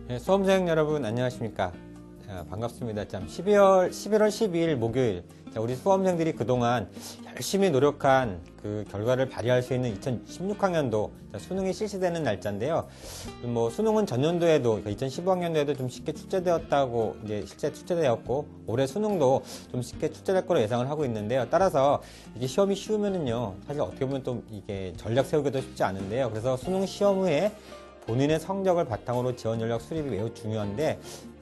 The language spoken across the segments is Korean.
네, 수험생 여러분 안녕하십니까. 반갑습니다. 11월 12일 목요일, 우리 수험생들이 그동안 열심히 노력한 그 결과를 발휘할 수 있는 2016학년도 수능이 실시되는 날짜인데요. 뭐 수능은 전년도에도 2015학년도에도 좀 쉽게 출제되었다고 이제 실제 출제되었고, 올해 수능도 좀 쉽게 출제될 거로 예상을 하고 있는데요. 따라서 이게 시험이 쉬우면은요, 사실 어떻게 보면 또 이게 전략 세우기도 쉽지 않은데요. 그래서 수능 시험 후에 본인의 성적을 바탕으로 지원 전략 수립이 매우 중요한데,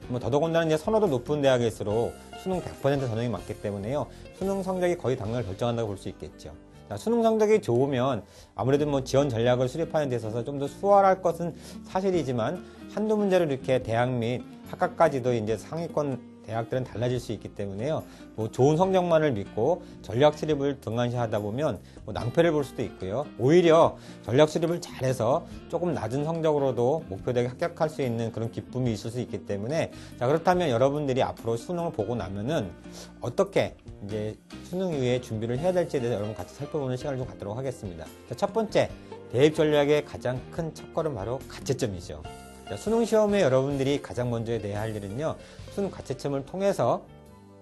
뭐 더더군다나 이제 선호도 높은 대학일수록 수능 100% 전형이 맞기 때문에요. 수능 성적이 거의 당락을 결정한다고 볼 수 있겠죠. 자, 수능 성적이 좋으면 아무래도 뭐 지원 전략을 수립하는 데 있어서 좀 더 수월할 것은 사실이지만, 한두 문제로 이렇게 대학 및 학과까지도 이제 상위권 대학들은 달라질 수 있기 때문에요. 뭐 좋은 성적만을 믿고 전략 수립을 등한시하다 보면 뭐 낭패를 볼 수도 있고요. 오히려 전략 수립을 잘해서 조금 낮은 성적으로도 목표 대학에 합격할 수 있는 그런 기쁨이 있을 수 있기 때문에, 자, 그렇다면 여러분들이 앞으로 수능을 보고 나면은 어떻게 이제 수능 이후에 준비를 해야 될지에 대해서 여러분 같이 살펴보는 시간을 좀 갖도록 하겠습니다. 자, 첫 번째, 대입 전략의 가장 큰 첫걸음 바로 가채점이죠. 수능 시험에 여러분들이 가장 먼저 해야 할 일은요, 수능 가채점을 통해서,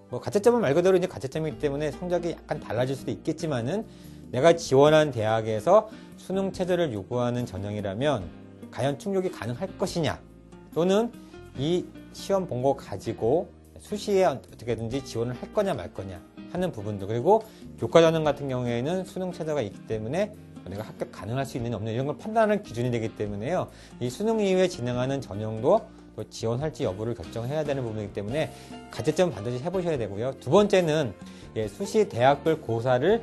뭐 가채점은 말 그대로 이제 가채점이기 때문에 성적이 약간 달라질 수도 있겠지만은, 내가 지원한 대학에서 수능 체제를 요구하는 전형이라면 과연 충족이 가능할 것이냐, 또는 이 시험 본 거 가지고 수시에 어떻게든지 지원을 할 거냐 말 거냐 하는 부분도, 그리고 교과 전형 같은 경우에는 수능 체제가 있기 때문에 내가 합격 가능할 수 있느냐 없느냐 이런 걸 판단하는 기준이 되기 때문에요. 이 수능 이후에 진행하는 전형도 또 지원할지 여부를 결정해야 되는 부분이기 때문에 가채점 반드시 해보셔야 되고요. 두 번째는 수시 대학별 고사를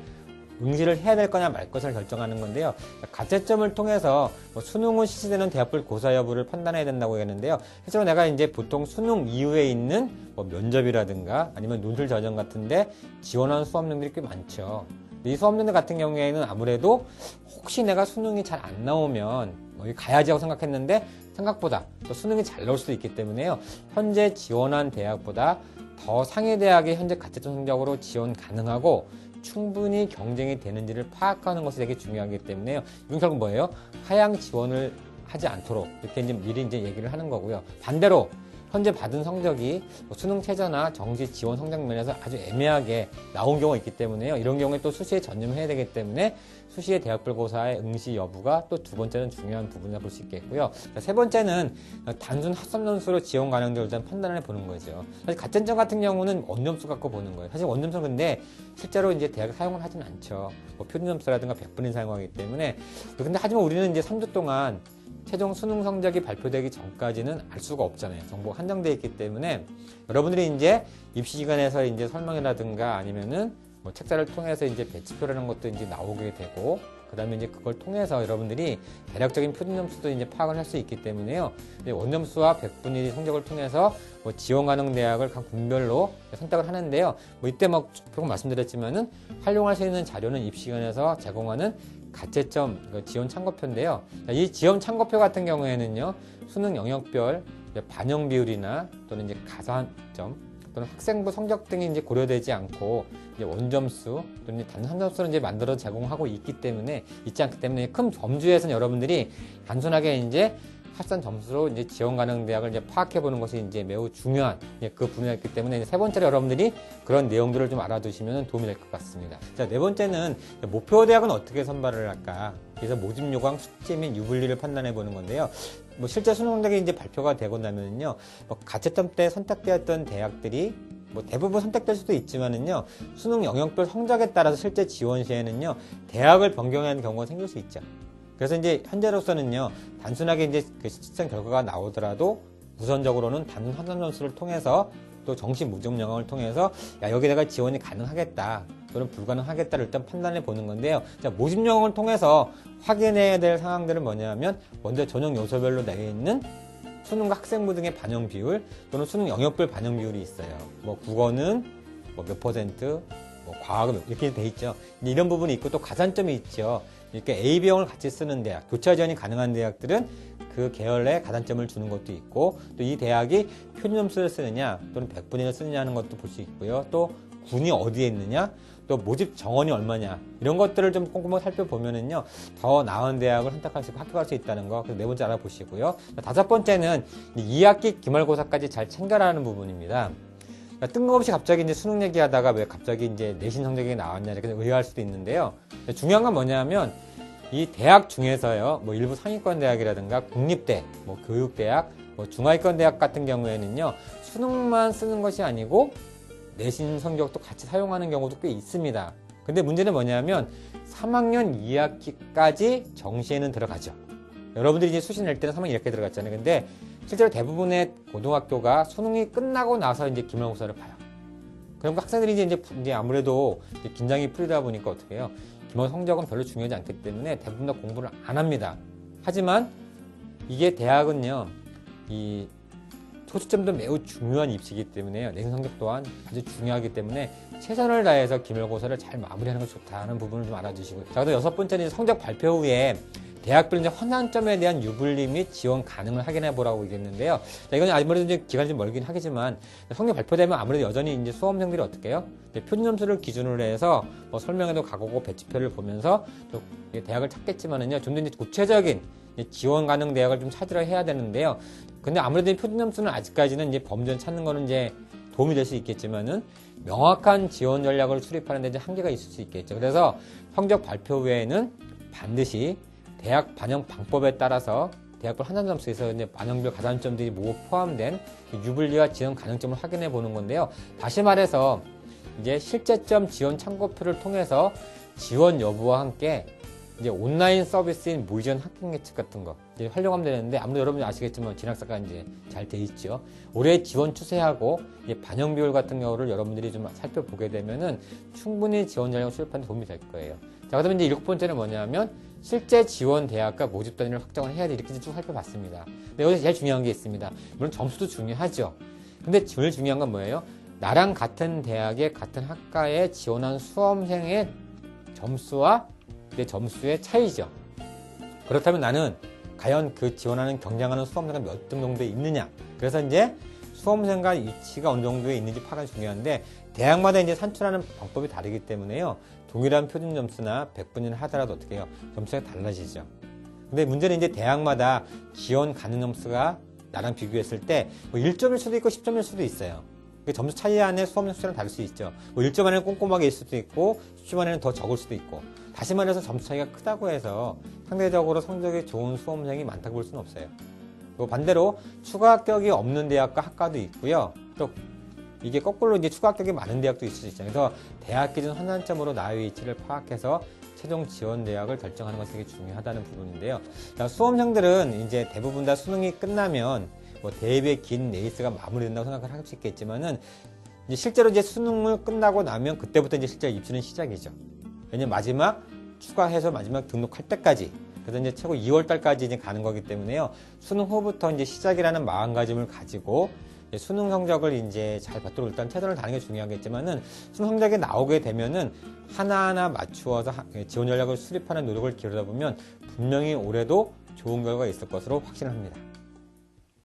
응시를 해야 될 거냐 말 것을 결정하는 건데요. 가채점을 통해서 뭐 수능 후 실시되는 대학별 고사 여부를 판단해야 된다고 했는데요. 실제로 내가 이제 보통 수능 이후에 있는 뭐 면접이라든가 아니면 논술 전형 같은데 지원하는 수험생들이 꽤 많죠. 이 수험생들 같은 경우에는 아무래도 혹시 내가 수능이 잘 안 나오면 여기 가야지 하고 생각했는데 생각보다 또 수능이 잘 나올 수도 있기 때문에요. 현재 지원한 대학보다 더 상위 대학의 현재 가채점 성적으로 지원 가능하고 충분히 경쟁이 되는지를 파악하는 것이 되게 중요하기 때문에요. 이건 결국 뭐예요? 하향 지원을 하지 않도록 이렇게 이제 미리 이제 얘기를 하는 거고요. 반대로 현재 받은 성적이 수능 최저나 정시 지원 성적 면에서 아주 애매하게 나온 경우가 있기 때문에요. 이런 경우에 또 수시에 전념해야 되기 때문에 수시의 대학별 고사의 응시 여부가 또 두 번째는 중요한 부분이라고 볼 수 있겠고요. 세 번째는 단순 학점 점수로 지원 가능도를 일단 판단해 보는 거죠. 사실 가채점 같은 경우는 원점수 갖고 보는 거예요. 사실 원점수 근데 실제로 이제 대학에 사용을 하진 않죠. 뭐 표준점수라든가 100분위 사용하기 때문에. 근데 하지만 우리는 이제 3주 동안 최종 수능 성적이 발표되기 전까지는 알 수가 없잖아요. 정보가 한정되어 있기 때문에 여러분들이 이제 입시 기관에서 이제 설명이라든가 아니면은 뭐 책자를 통해서 이제 배치표라는 것도 이제 나오게 되고, 그 다음에 이제 그걸 통해서 여러분들이 대략적인 표준점수도 이제 파악을 할 수 있기 때문에요. 원점수와 100분위 성적을 통해서 뭐 지원 가능 대학을 각 군별로 선택을 하는데요. 뭐 이때 막 조금 말씀드렸지만은 활용할 수 있는 자료는 입시기관에서 제공하는 가채점 지원 참고표인데요. 이 지원 참고표 같은 경우에는요, 수능 영역별 반영 비율이나 또는 이제 가산점 또는 학생부 성적 등이 이제 고려되지 않고 이제 원점수 또는 단순 한 점수로 이제 만들어 제공하고 있기 때문에 큰 범주에서는 여러분들이 단순하게 이제 합산 점수로 이제 지원 가능 대학을 이제 파악해 보는 것이 이제 매우 중요한 그 분야였기 때문에 세 번째로 여러분들이 그런 내용들을 좀 알아두시면 도움이 될 것 같습니다. 자, 네 번째는 목표 대학은 어떻게 선발을 할까? 그래서 모집 요강, 숙제 및 유불리를 판단해 보는 건데요. 뭐 실제 수능 성적이 이제 발표가 되고 나면은요, 뭐 가채점 때 선택되었던 대학들이 뭐 대부분 선택될 수도 있지만은요, 수능 영역별 성적에 따라서 실제 지원 시에는요, 대학을 변경해야 하는 경우가 생길 수 있죠. 그래서 이제 현재로서는요, 단순하게 이제 그 실전 결과가 나오더라도 우선적으로는 단순 학점 점수를 통해서 또 정시 무점 영역을 통해서 여기 내가 지원이 가능하겠다 또는 불가능하겠다를 일단 판단해 보는 건데요. 자, 모집 영역을 통해서 확인해야 될 상황들은 뭐냐면, 먼저 전형 요소별로 내어 있는 수능과 학생부 등의 반영 비율 또는 수능 영역별 반영 비율이 있어요. 뭐 국어는 뭐 몇 퍼센트, 뭐 과학은 이렇게 돼 있죠. 이런 부분이 있고 또 가산점이 있죠. 이렇게 A병을 같이 쓰는 대학, 교차 지원이 가능한 대학들은 그 계열에 가산점을 주는 것도 있고, 또 이 대학이 표준점수를 쓰느냐 또는 100분위를 쓰느냐 하는 것도 볼 수 있고요. 또 군이 어디에 있느냐, 또 모집 정원이 얼마냐, 이런 것들을 좀 꼼꼼하게 살펴보면은요, 더 나은 대학을 선택할 수 있고 합격할 수 있다는 거, 그래서 네 번째 알아보시고요. 다섯 번째는 2학기 기말고사까지 잘 챙겨라는 부분입니다. 그러니까 뜬금없이 갑자기 이제 수능 얘기하다가 왜 갑자기 이제 내신 성적이 나왔냐 이렇게 의아할 수도 있는데요. 중요한 건 뭐냐면 이 대학 중에서요, 뭐 일부 상위권 대학이라든가 국립대, 뭐 교육대학, 뭐 중하위권 대학 같은 경우에는요, 수능만 쓰는 것이 아니고 내신 성적도 같이 사용하는 경우도 꽤 있습니다. 근데 문제는 뭐냐면 3학년 2학기까지 정시에는 들어가죠. 여러분들이 이제 수시 낼 때는 3학년 이렇게 들어갔잖아요. 근데 실제로 대부분의 고등학교가 수능이 끝나고 나서 이제 기말고사를 봐요. 그럼 학생들이 이제 아무래도 이제 긴장이 풀리다 보니까 어떻게 해요? 기말 성적은 별로 중요하지 않기 때문에 대부분 다 공부를 안 합니다. 하지만 이게 대학은요, 이 소수점도 매우 중요한 입시이기 때문에요. 내신 성적 또한 아주 중요하기 때문에 최선을 다해서 기말고사를 잘 마무리하는 것이 좋다는 부분을 좀 알아주시고요. 자, 그다음 여섯 번째는 성적 발표 후에 대학별 이제 헌환점에 대한 유불리 및 지원 가능을 확인해 보라고 얘기했는데요. 자, 이건 아무래도 이제 기간이 좀 멀긴 하겠지만 성적 발표되면 아무래도 여전히 이제 수험생들이 어떻게 해요? 표준 점수를 기준으로 해서 뭐 설명회도 가고 배치표를 보면서 또 대학을 찾겠지만은요, 좀 더 이제 구체적인 지원 가능 대학을 좀 찾으려 해야 되는데요. 근데 아무래도 표준 점수는 아직까지는 이제 범전 찾는 거는 이제 도움이 될 수 있겠지만은 명확한 지원 전략을 수립하는 데 이제 한계가 있을 수 있겠죠. 그래서 성적 발표 후에는 반드시 대학 반영 방법에 따라서 대학별 환산 점수에서 이제 반영별 가산점들이 모두 포함된 유불리와 지원 가능점을 확인해 보는 건데요. 다시 말해서 이제 실제점 지원 참고표를 통해서 지원 여부와 함께 이제 온라인 서비스인 무지원 합격 예측 같은 거 이제 활용하면 되는데, 아무래도 여러분이 아시겠지만 진학사가 이제 잘 돼 있죠. 올해 지원 추세하고 반영 비율 같은 경우를 여러분들이 좀 살펴보게 되면은 충분히 지원 전략을 수립하는 데 도움이 될 거예요. 자, 그다음에 이제 일곱 번째는 뭐냐면 실제 지원 대학과 모집 단위를 확정을 해야 돼, 이렇게 쭉 살펴봤습니다. 근데 여기서 제일 중요한 게 있습니다. 물론 점수도 중요하죠. 근데 제일 중요한 건 뭐예요? 나랑 같은 대학에 같은 학과에 지원한 수험생의 점수와 내 점수의 차이죠. 그렇다면 나는 과연 그 지원하는 경쟁하는 수험생과 몇 등 정도에 있느냐. 그래서 이제 수험생과 위치가 어느 정도에 있는지 파악이 중요한데, 대학마다 이제 산출하는 방법이 다르기 때문에요. 동일한 표준 점수나 100분위를 하더라도 어떻게 해요? 점수가 달라지죠. 근데 문제는 이제 대학마다 지원 가능 점수가 나랑 비교했을 때 뭐 1점일 수도 있고 10점일 수도 있어요. 점수 차이 안에 수험생 숫자는 다를 수 있죠. 뭐 1점 안에는 꼼꼼하게 있을 수도 있고 10점 안에는 더 적을 수도 있고. 다시 말해서 점수 차이가 크다고 해서 상대적으로 성적이 좋은 수험생이 많다고 볼 수는 없어요. 그리고 반대로 추가 합격이 없는 대학과 학과도 있고요. 또 이게 거꾸로 이제 추가 합격이 많은 대학도 있을 수 있잖아요. 그래서 대학 기준 환산점으로 나의 위치를 파악해서 최종 지원 대학을 결정하는 것이 되게 중요하다는 부분인데요. 수험생들은 이제 대부분 다 수능이 끝나면 뭐 대입의 긴 레이스가 마무리된다고 생각을 할 수 있겠지만은 이제 실제로 이제 수능을 끝나고 나면 그때부터 이제 실제 입시는 시작이죠. 왜냐면 마지막 추가해서 마지막 등록할 때까지, 그래서 이제 최고 2월 달까지 이제 가는 거기 때문에요. 수능 후부터 이제 시작이라는 마음가짐을 가지고 수능 성적을 이제 잘 받도록 일단 최선을 다하는 게 중요하겠지만은 수능 성적이 나오게 되면은 하나하나 맞추어서 지원 전략을 수립하는 노력을 기울이다 보면 분명히 올해도 좋은 결과가 있을 것으로 확신합니다.